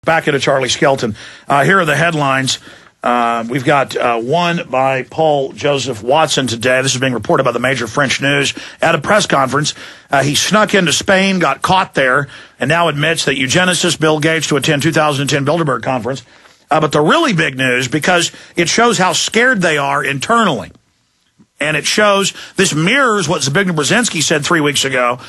back into Charlie Skelton. Here are the headlines. We've got one by Paul Joseph Watson today. This is being reported by the major French news at a press conference. He snuck into Spain, got caught there, and now admits that eugenicist Bill Gates to attend 2010 Bilderberg conference. But the really big news, because it shows how scared they are internally. And it shows, this mirrors what Zbigniew Brzezinski said 3 weeks ago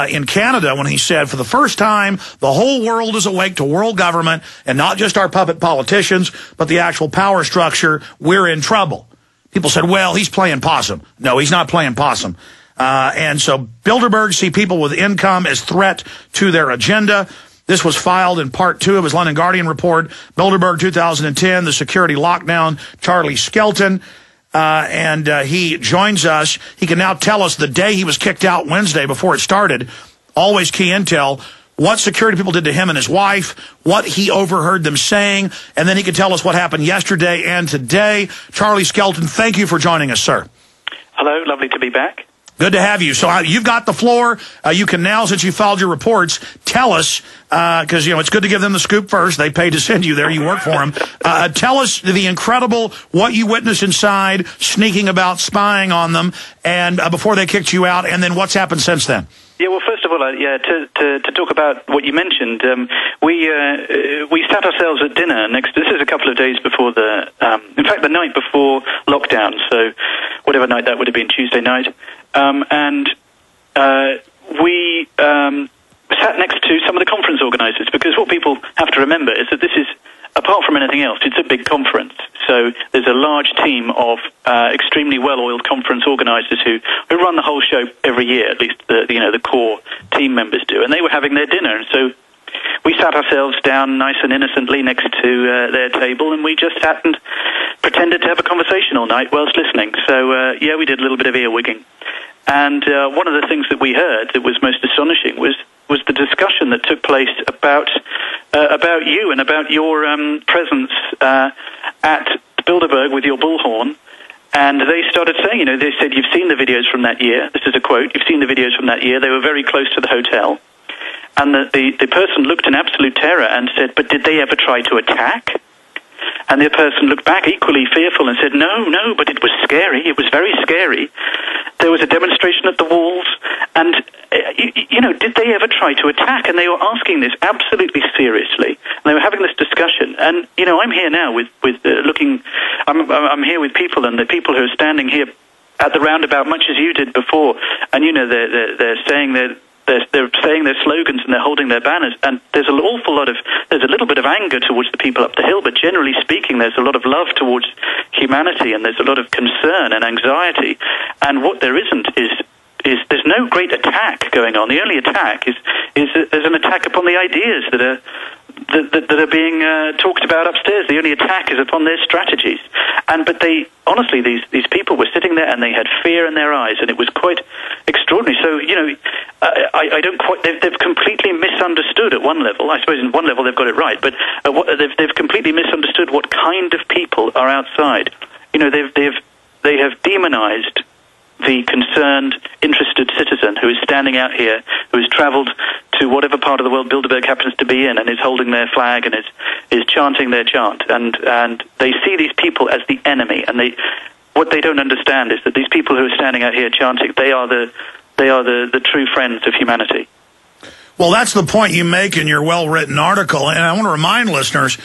in Canada when he said, for the first time, the whole world is awake to world government and not just our puppet politicians, but the actual power structure. We're in trouble. People said, well, he's playing possum. No, he's not playing possum. And so Bilderberg see people with income as threat to their agenda. This was filed in Part 2 of his London Guardian report, Bilderberg 2010, the security lockdown, Charlie Skelton. And he joins us. He can now tell us the day he was kicked out Wednesday before it started, always key intel, what security people did to him and his wife, what he overheard them saying, and then he can tell us what happened yesterday and today. Charlie Skelton, thank you for joining us, sir. Hello, lovely to be back. Good to have you. So you've got the floor. You can now, since you filed your reports, tell us, because, it's good to give them the scoop first. They paid to send you there. You work for them. Tell us the incredible, what you witnessed inside, sneaking about, spying on them, and before they kicked you out, and then what's happened since then. Yeah, well, first of all, to talk about what you mentioned, we sat ourselves at dinner this is a couple of days before in fact, the night before lockdown, so whatever night that would have been, Tuesday night, and we sat next to some of the conference organizers, because what people have to remember is that this is, apart from anything else, it's a big conference. So there's a large team of extremely well-oiled conference organizers who run the whole show every year, at least the core team members do. And they were having their dinner, and so we sat ourselves down nice and innocently next to their table, and we just sat and pretended to have a conversation all night whilst listening. So, we did a little bit of earwigging. And one of the things that we heard that was most astonishing was the discussion that took place about you and about your presence at Bilderberg with your bullhorn. And they started saying, they said, you've seen the videos from that year. This is a quote. You've seen the videos from that year. They were very close to the hotel. And the person looked in absolute terror and said, but did they ever try to attack? And the person looked back equally fearful and said, no, but it was scary. It was very scary. There was a demonstration at the walls, and, did they ever try to attack? And they were asking this absolutely seriously. And they were having this discussion. And, I'm here now I'm here with people, and the people who are standing here at the roundabout, much as you did before. And, they're saying they're saying their slogans and they're holding their banners, and there's a little bit of anger towards the people up the hill, but generally speaking, there's a lot of love towards humanity, and there's a lot of concern and anxiety. And what there isn't is there's no great attack going on. The only attack is an attack upon the ideas that are being talked about upstairs. The only attack is upon their strategies. But honestly, these people were sitting there and they had fear in their eyes, and it was quite extraordinary. So, I don't quite, they've completely misunderstood at one level. I suppose in one level they've got it right, but they've completely misunderstood what kind of people are outside. They have demonized the concerned, interested citizen who is standing out here, who has traveled to whatever part of the world Bilderberg happens to be in, and is holding their flag and is chanting their chant. And they see these people as the enemy, and what they don't understand is that these people who are standing out here chanting, they are the true friends of humanity. Well, that's the point you make in your well-written article, and I want to remind listeners,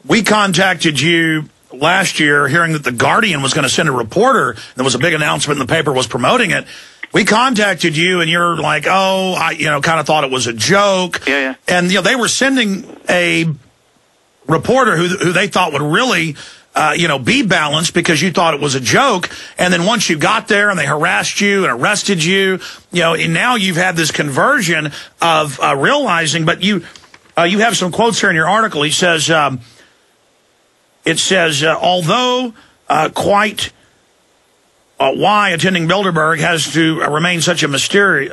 we contacted you last year, hearing that the Guardian was going to send a reporter. There was a big announcement, and the paper was promoting it. We contacted you, and you're like, I kind of thought it was a joke. Yeah. And they were sending a reporter who they thought would really, be balanced, because you thought it was a joke. And then once you got there and they harassed you and arrested you, and now you've had this conversion of realizing. But you have some quotes here in your article. He says. It says, although quite why attending Bilderberg has to remain such a mystery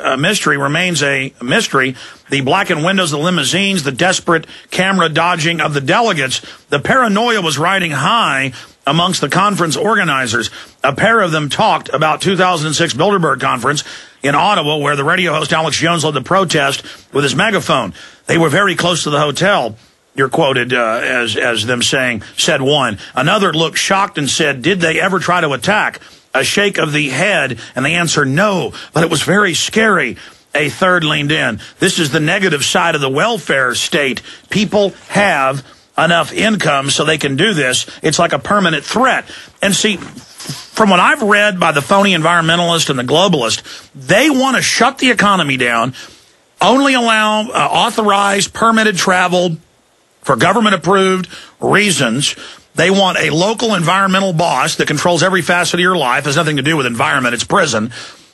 remains a mystery, the blackened windows of the limousines, the desperate camera dodging of the delegates, the paranoia was riding high amongst the conference organizers. A pair of them talked about 2006 Bilderberg conference in Ottawa, where the radio host Alex Jones led the protest with his megaphone. They were very close to the hotel. You're quoted as them saying, said one. Another looked shocked and said, did they ever try to attack? A shake of the head, and the answer, no, but it was very scary. A third leaned in. This is the negative side of the welfare state. People have enough income so they can do this. It's like a permanent threat. And see, from what I've read by the phony environmentalist and the globalist, they want to shut the economy down, only allow authorized, permitted travel for government-approved reasons. They want a local environmental boss that controls every facet of your life. It has nothing to do with environment. It's prison.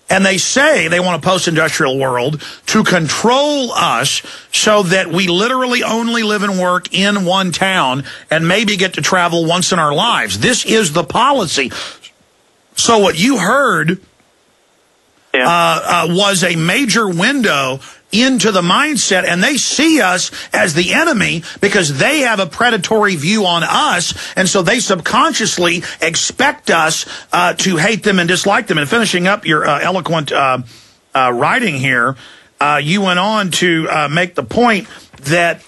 And they say they want a post-industrial world to control us so that we literally only live and work in one town and maybe get to travel once in our lives. This is the policy. So what you heard was a major window into the mindset, and they see us as the enemy because they have a predatory view on us, and so they subconsciously expect us to hate them and dislike them. And finishing up your eloquent writing here, you went on to make the point that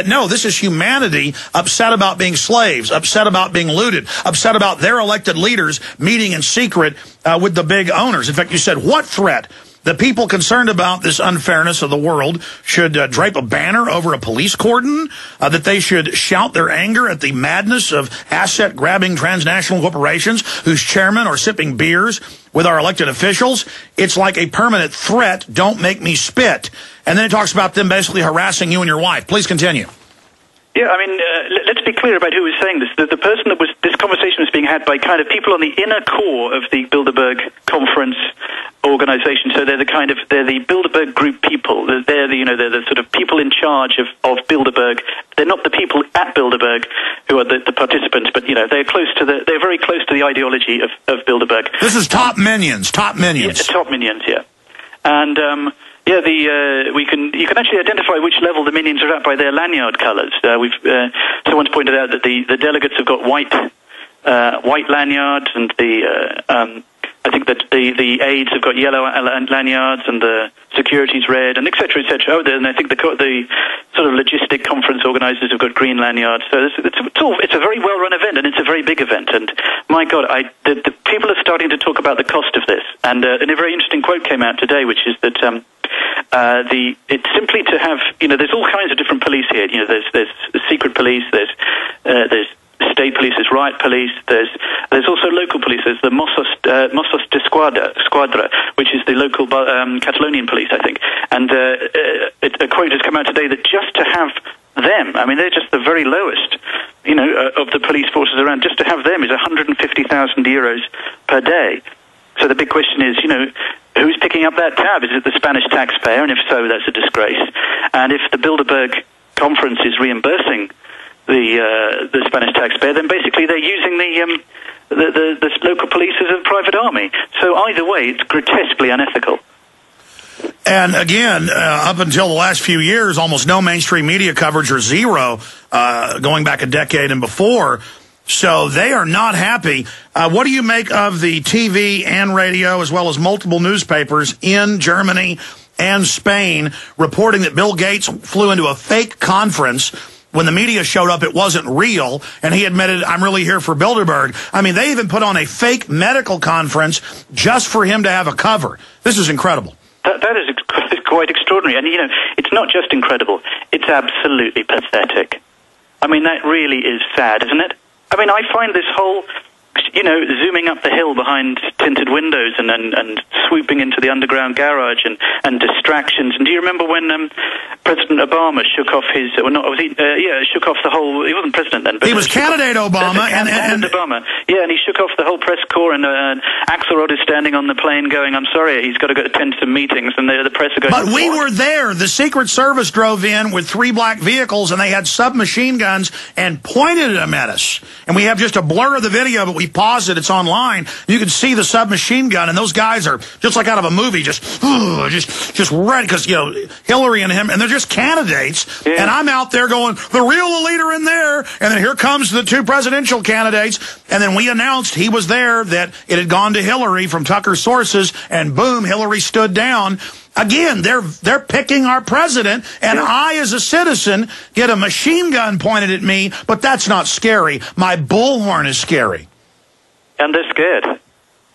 no, this is humanity upset about being slaves, upset about being looted, upset about their elected leaders meeting in secret with the big owners. In fact, you said, what threat? The people concerned about this unfairness of the world should drape a banner over a police cordon, that they should shout their anger at the madness of asset-grabbing transnational corporations whose chairmen are sipping beers with our elected officials. It's like a permanent threat. Don't make me spit. And then it talks about them basically harassing you and your wife. Please continue. Yeah, I mean, let's be clear about who was saying this. The person that was, this conversation was being had by kind of people on the inner core of the Bilderberg conference organization. So they're the Bilderberg group people. They're the sort of people in charge of Bilderberg. They're not the people at Bilderberg who are the participants, but they're very close to the ideology of Bilderberg. This is top minions. Yeah, top minions, yeah. And you can actually identify which level the minions are at by their lanyard colours. Someone's pointed out that the delegates have got white lanyards, and I think that the aides have got yellow lanyards, and the security's red, and et cetera, et cetera. Oh, and I think the sort of logistic conference organisers have got green lanyards. So it's a very well-run event, and it's a very big event. And my God, the people are starting to talk about the cost of this. And a very interesting quote came out today, which is that it's simply to have, there's all kinds of different police here. There's secret police, there's state police, there's riot police, there's also local police. There's the Mossos de Squadra, which is the local Catalonian police, I think. And a quote has come out today that just to have them, I mean, they're just the very lowest, of the police forces around. Just to have them is 150,000 euros per day. So the big question is, who's picking up that tab? Is it the Spanish taxpayer? And if so, that's a disgrace. And if the Bilderberg conference is reimbursing the Spanish taxpayer, then basically they're using the local police as a private army. So either way, it's grotesquely unethical. And again, up until the last few years, almost no mainstream media coverage, or zero, going back a decade and before. So they are not happy. What do you make of the TV and radio, as well as multiple newspapers in Germany and Spain, reporting that Bill Gates flew into a fake conference? When the media showed up, it wasn't real, and he admitted, I'm really here for Bilderberg. I mean, they even put on a fake medical conference just for him to have a cover. This is incredible. That is quite extraordinary. And, it's not just incredible. It's absolutely pathetic. I mean, that really is sad, isn't it? I mean, I find this whole, zooming up the hill behind tinted windows and swooping into the underground garage and distractions. And do you remember when President Obama shook off shook off the whole, he wasn't president then, but he was candidate Obama. and Obama. Yeah, and he shook off the whole press corps, and Axelrod is standing on the plane going, I'm sorry, he's got to go attend some meetings, and the press are going, but we were there. The Secret Service drove in with 3 black vehicles, and they had submachine guns and pointed them at us. And we have just a blur of the video, but we paused it. It's online. You can see the submachine gun, and those guys are just like out of a movie, just ready, because Hillary and him, and they're just candidates. Yeah. And I'm out there going, the real leader in there. And then here comes the 2 presidential candidates, and then we announced he was there, that it had gone to Hillary from Tucker's sources, and boom, Hillary stood down. Again, they're picking our president, and I, as a citizen, get a machine gun pointed at me, but that's not scary. My bullhorn is scary. And they're scared.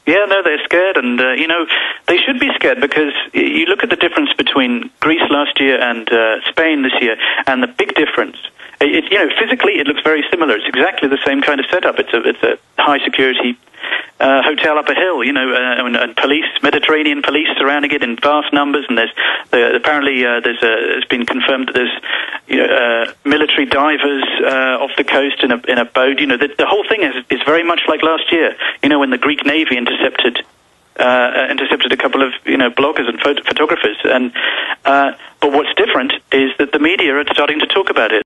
Yeah, no, they're scared, and, they should be scared, because you look at the difference between Greece last year and Spain this year, and the big difference. Physically, it looks very similar. It's exactly the same kind of setup. It's a high-security hotel up a hill, and police, Mediterranean police surrounding it in vast numbers, and it's been confirmed that there's military divers off the coast in a boat. The whole thing is very much like last year, when the Greek Navy intercepted a couple of bloggers and photographers, and but what's different is that the media are starting to talk about it.